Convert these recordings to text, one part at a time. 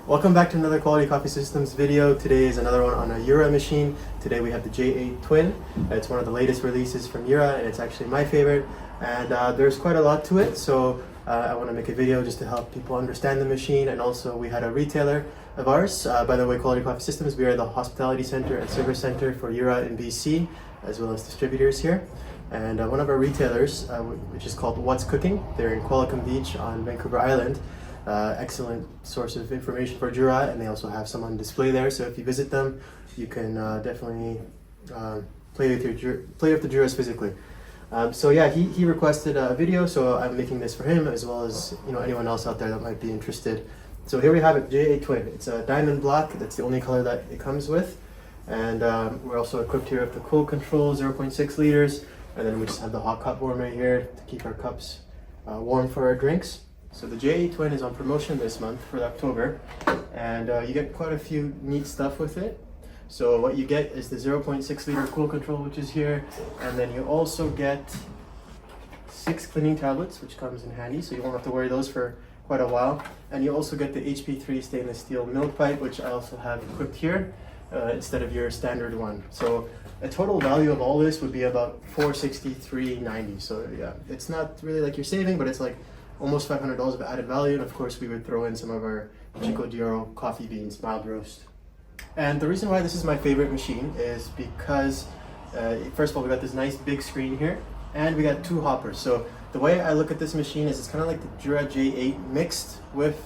Welcome back to another Quality Coffee Systems video. Today is another one on a JURA machine. Today we have the J8 Twin. It's one of the latest releases from JURA and it's actually my favorite. And there's quite a lot to it, so I want to make a video just to help people understand the machine. And also we had a retailer of ours, by the way, Quality Coffee Systems. We are the hospitality center and service center for JURA in BC, as well as distributors here. And one of our retailers, which is called What's Cooking, they're in Qualicum Beach on Vancouver Island. Excellent source of information for JURA, and they also have some on display there. So if you visit them, you can definitely play with the JURAs physically. So yeah, he requested a video, so I'm making this for him as well as anyone else out there that might be interested. So here we have it, J8 Twin. It's a diamond black. That's the only color that it comes with, and we're also equipped here with the cold control 0.6 liters, and then we just have the hot cup warmer here to keep our cups warm for our drinks. So the J8 Twin is on promotion this month for October, and you get quite a few neat stuff with it. So what you get is the 0.6 liter cool control, which is here, and then you also get 6 cleaning tablets, which comes in handy, so you won't have to worry those for quite a while. And you also get the HP3 stainless steel milk pipe, which I also have equipped here instead of your standard one. So a total value of all this would be about $463.90. So yeah, it's not really like you're saving, but it's like almost $500 of added value, and of course we would throw in some of our Chico D'Oro coffee beans, mild roast. And the reason why this is my favorite machine is because, first of all, we got this nice big screen here, and we got 2 hoppers. So the way I look at this machine is it's kind of like the JURA J8 mixed with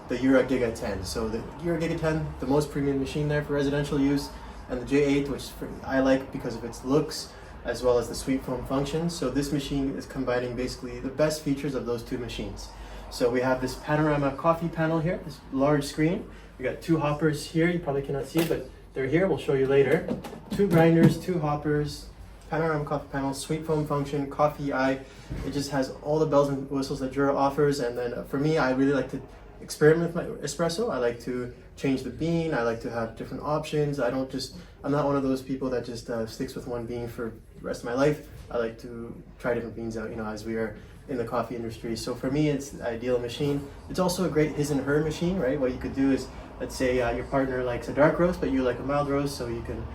the JURA GIGA 10. So the JURA GIGA 10, the most premium machine there for residential use, and the J8, which I like because of its looks, as well as the sweet foam function. So this machine is combining basically the best features of those 2 machines. So we have this panorama coffee panel here, this large screen. We got 2 hoppers here, you probably cannot see it, but they're here, we'll show you later. 2 grinders, 2 hoppers, panorama coffee panel, sweet foam function, coffee eye. It just has all the bells and whistles that JURA offers. And then for me, I really like to experiment with my espresso. I like to change the bean, I like to have different options. I'm not one of those people that just sticks with one bean for the rest of my life. I like to try different beans out, as we are in the coffee industry. So for me, it's the ideal machine. It's also a great his and her machine, right? What you could do is, let's say your partner likes a dark roast, but you like a mild roast, so you can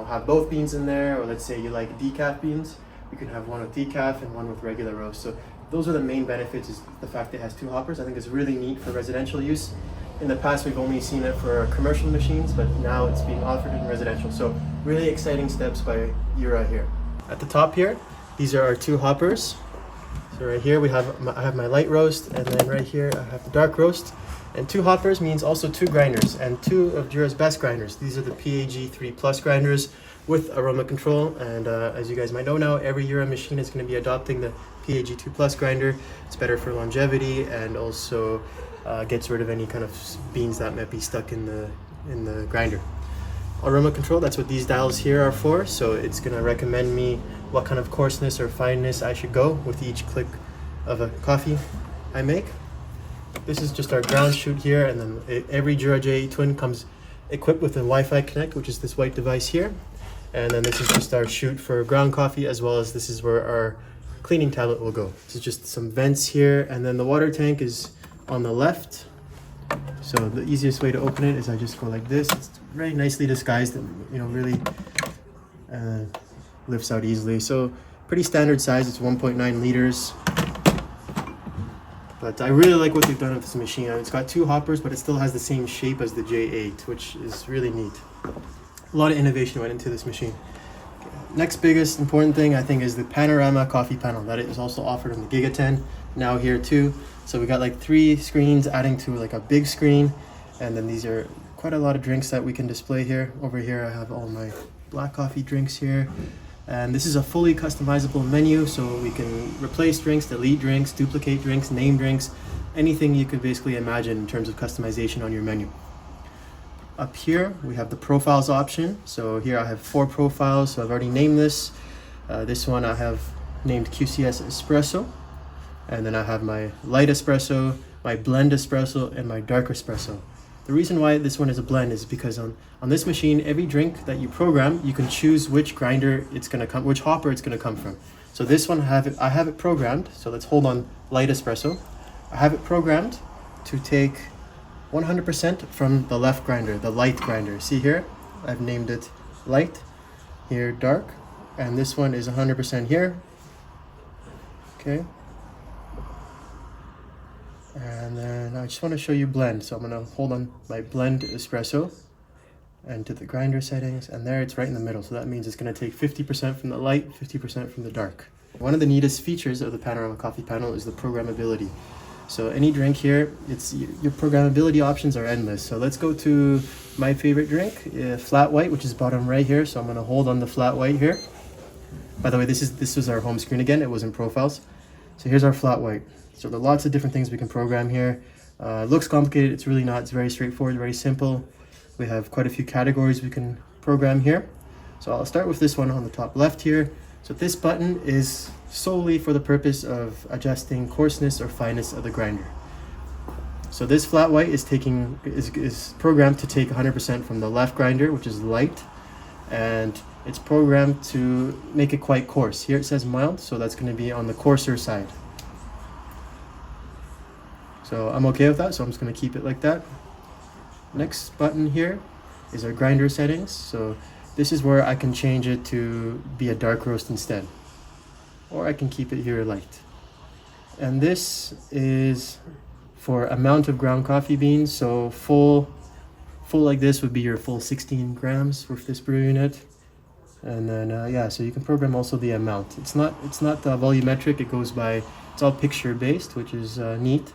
have both beans in there. Or let's say you like decaf beans, you can have one with decaf and one with regular roast. So those are the main benefits, is the fact that it has 2 hoppers. I think it's really neat for residential use. In the past, we've only seen it for commercial machines, but now it's being offered in residential. So really exciting steps by JURA here. At the top here, these are our 2 hoppers. So right here I have my light roast, and then right here I have the dark roast. And 2 hoppers means also 2 grinders, and 2 of JURA's best grinders. These are the PAG 3 Plus grinders with aroma control. And as you guys might know now, every JURA machine is going to be adopting the PAG 2 Plus grinder. It's better for longevity, and also gets rid of any kind of beans that might be stuck in the grinder. Aroma control, that's what these dials here are for. So it's going to recommend me what kind of coarseness or fineness I should go with each click of a coffee I make. This is just our ground chute here, and then every JURA J8 Twin comes equipped with a Wi-Fi Connect, which is this white device here. And then this is just our chute for ground coffee, as well as this is where our cleaning tablet will go. This is just some vents here, and then the water tank is on the left. So the easiest way to open it is I just go like this. It's very nicely disguised and really lifts out easily. So pretty standard size, it's 1.9 liters. But I really like what they've done with this machine. It's got 2 hoppers, but it still has the same shape as the J8, which is really neat. A lot of innovation went into this machine. Next biggest important thing, I think, is the panorama coffee panel. That is also offered in the Giga 10, now here too. So we got like 3 screens adding to like a big screen. And then these are quite a lot of drinks that we can display here. Over here I have all my black coffee drinks here. And this is a fully customizable menu, so we can replace drinks, delete drinks, duplicate drinks, name drinks, anything you could basically imagine in terms of customization on your menu. Up here, we have the profiles option. So here I have 4 profiles, so I've already named this. This one I have named QCS Espresso. And then I have my light espresso, my blend espresso, and my dark espresso. The reason why this one is a blend is because on this machine, every drink that you program, you can choose which grinder it's going to come, which hopper it's going to come from. So this one I have it programmed. So let's hold on light espresso. I have it programmed to take 100% from the left grinder, the light grinder. See here, I've named it light, here dark, and this one is 100% here. Okay. And then I just want to show you blend. So I'm going to hold on my blend espresso and to the grinder settings, and there it's right in the middle. So that means it's going to take 50% from the light, 50% from the dark. One of the neatest features of the Panorama Coffee Panel is the programmability. So any drink here, your programmability options are endless. So let's go to my favorite drink, flat white, which is bottom right here. So I'm going to hold on the flat white here. By the way, this was our home screen again. It was in profiles. So here's our flat white. So there are lots of different things we can program here. It looks complicated. It's really not. It's very straightforward, very simple. We have quite a few categories we can program here. So I'll start with this one on the top left here. So this button is solely for the purpose of adjusting coarseness or fineness of the grinder. So this flat white is programmed to take 100% from the left grinder, which is light, and it's programmed to make it quite coarse. Here it says mild, so that's going to be on the coarser side. So I'm okay with that, so I'm just going to keep it like that. Next button here is our grinder settings. So this is where I can change it to be a dark roast instead, or I can keep it here light. And this is for amount of ground coffee beans. So full like this would be your full 16 grams with this brew unit. And then yeah, so you can program also the amount. It's not volumetric. It goes by, it's all picture based, which is neat.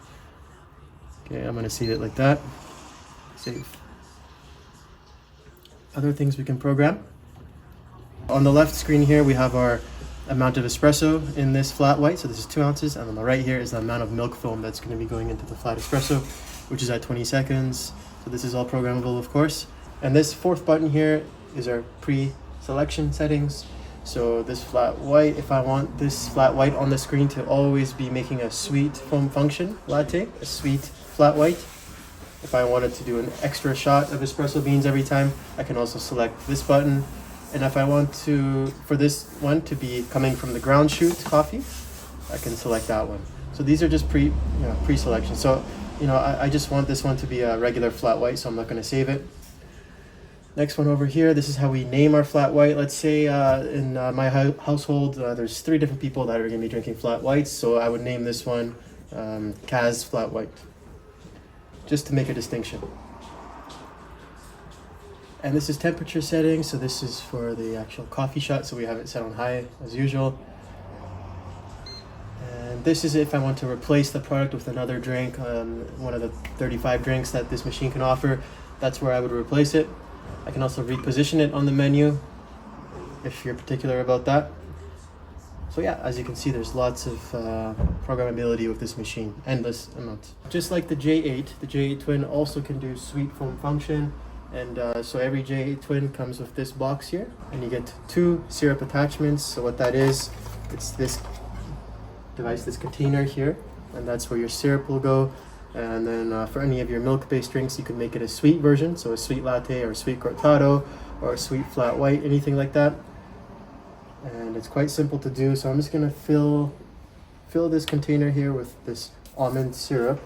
Okay, I'm gonna save it like that. Save. Other things we can program. On the left screen here, we have our amount of espresso in this flat white. So this is 2 ounces. And on the right here is the amount of milk foam that's going to be going into the flat espresso, which is at 20 seconds. So this is all programmable, of course. And this fourth button here is our pre-selection settings. So this flat white, if I want this flat white on the screen to always be making a sweet foam function latte, a sweet flat white. If I wanted to do an extra shot of espresso beans every time, I can also select this button. And if I want for this one to be coming from the ground shoot coffee, I can select that one. So these are just pre-selection. So, I just want this one to be a regular flat white, so I'm not going to save it. Next one over here, this is how we name our flat white. Let's say in my household, there's 3 different people that are going to be drinking flat whites. So I would name this one Kaz Flat White, just to make a distinction. And this is temperature settings. So this is for the actual coffee shot. So we have it set on high as usual. And this is if I want to replace the product with another drink, one of the 35 drinks that this machine can offer. That's where I would replace it. I can also reposition it on the menu if you're particular about that. So yeah, as you can see, there's lots of programmability with this machine, endless amounts. Just like the J8, the J8 Twin also can do sweet foam function. And so every J8 Twin comes with this box here, and you get 2 syrup attachments. So what that is, it's this device, this container here, and that's where your syrup will go. And then for any of your milk-based drinks, you can make it a sweet version, so a sweet latte or a sweet cortado or a sweet flat white, anything like that. And it's quite simple to do. So I'm just gonna fill this container here with this almond syrup.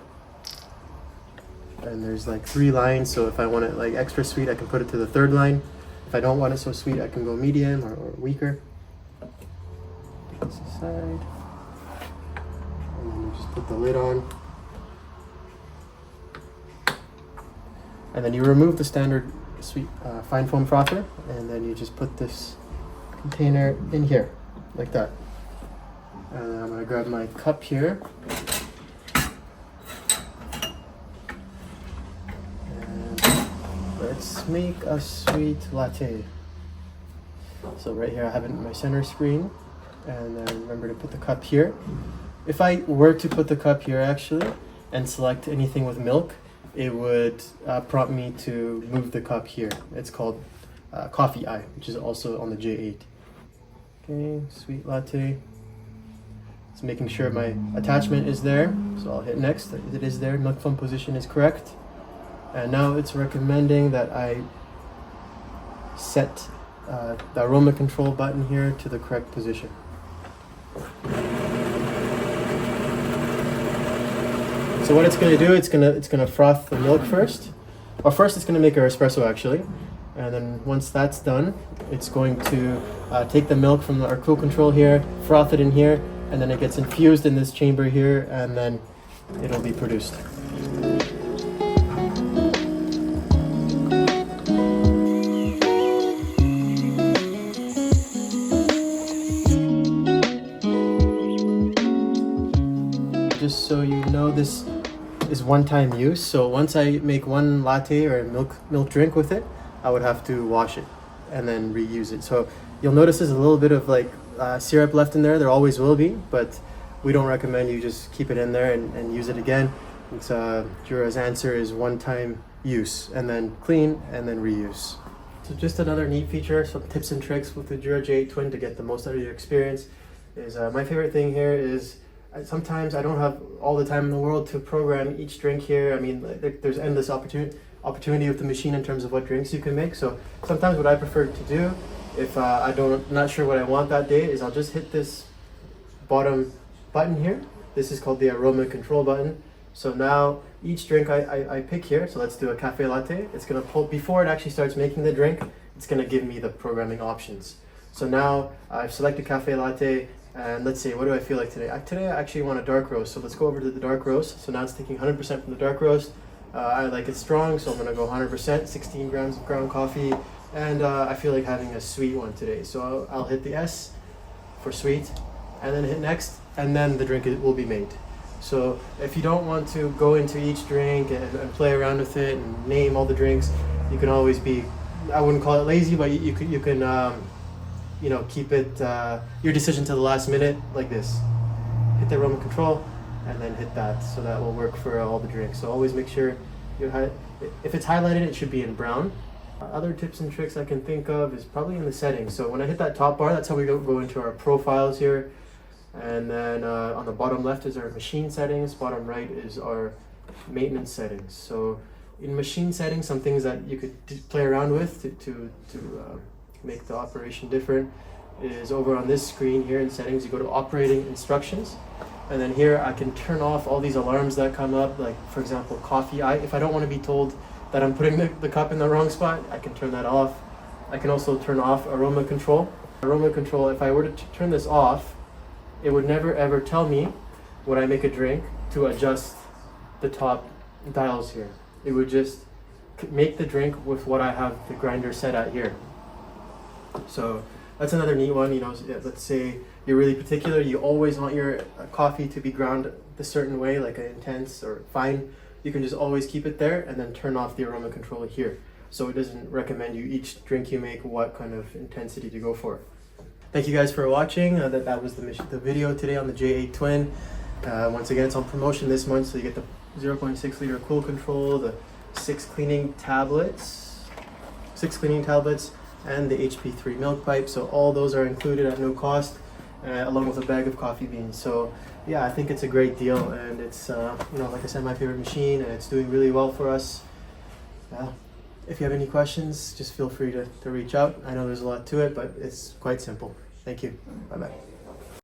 And there's like 3 lines, so if I want it like extra sweet, I can put it to the 3rd line. If I don't want it so sweet, I can go medium or weaker. Put this aside. And then you just put the lid on. And then you remove the standard sweet fine foam frother, and then you just put this container in here, like that. And then I'm gonna grab my cup here. Let's make a sweet latte. So right here I have it in my center screen, and then remember to put the cup here. If I were to put the cup here actually and select anything with milk, it would prompt me to move the cup here. It's called coffee eye, which is also on the J8. Okay, sweet latte. It's making sure my attachment is there, so I'll hit next. It is there, milk foam position is correct. And now it's recommending that I set the aroma control button here to the correct position. So what it's going to do, it's going to froth the milk first. Or first it's going to make an espresso actually. And then once that's done, it's going to take the milk from our cool control here, froth it in here, and then it gets infused in this chamber here, and then it'll be produced. Just so you know, this is one-time use. So once I make one latte or a milk drink with it, I would have to wash it and then reuse it. So you'll notice there's a little bit of like syrup left in there. There always will be, but we don't recommend you just keep it in there and use it again. It's JURA's answer is one-time use, and then clean and then reuse. So just another neat feature, some tips and tricks with the JURA J8 Twin to get the most out of your experience is my favorite thing here is sometimes I don't have all the time in the world to program each drink here. I mean, there's endless opportunity with the machine in terms of what drinks you can make. So sometimes what I prefer to do, if not sure what I want that day, is I'll just hit this bottom button here. This is called the aroma control button. So now each drink I pick here, so let's do a cafe latte. It's gonna pull, before it actually starts making the drink, it's gonna give me the programming options. So now I've selected cafe latte, and let's see, what do I feel like today? Today I actually want a dark roast, so let's go over to the dark roast. So now it's taking 100% from the dark roast. I like it strong, so I'm gonna go 100%, 16 grams of ground coffee, and I feel like having a sweet one today. So I'll hit the S for sweet, and then hit next, and then the drink will be made. So if you don't want to go into each drink and play around with it and name all the drinks, you can always be, I wouldn't call it lazy, but you can you know, keep it your decision to the last minute like this. Hit the aroma control and then hit that, so that will work for all the drinks. So always make sure if it's highlighted, it should be in brown. Other tips and tricks I can think of is probably in the settings. So when I hit that top bar, that's how we go into our profiles here. And then on the bottom left is our machine settings, bottom right is our maintenance settings. So in machine settings, some things that you could play around with to make the operation different is over on this screen here in settings. You go to operating instructions, and then here I can turn off all these alarms that come up, like for example coffee. If I don't want to be told that I'm putting the cup in the wrong spot, I can turn that off. I can also turn off aroma control. Aroma control, if I were to turn this off, it would never ever tell me when I make a drink to adjust the top dials here. It would just make the drink with what I have the grinder set at here. So that's another neat one. You know, let's say you're really particular, you always want your coffee to be ground a certain way, like an intense or fine. You can just always keep it there and then turn off the aroma control here. So it doesn't recommend you each drink you make what kind of intensity to go for. Thank you guys for watching. That was the video today on the J8 Twin. Once again, it's on promotion this month, so you get the 0.6 liter cool control, the 6 cleaning tablets, and the HP3 milk pipe. So all those are included at no cost, along with a bag of coffee beans. So yeah, I think it's a great deal, and it's you know, like I said, my favorite machine, and it's doing really well for us. If you have any questions, just feel free to reach out. I know there's a lot to it, but it's quite simple. Thank you. Bye-bye.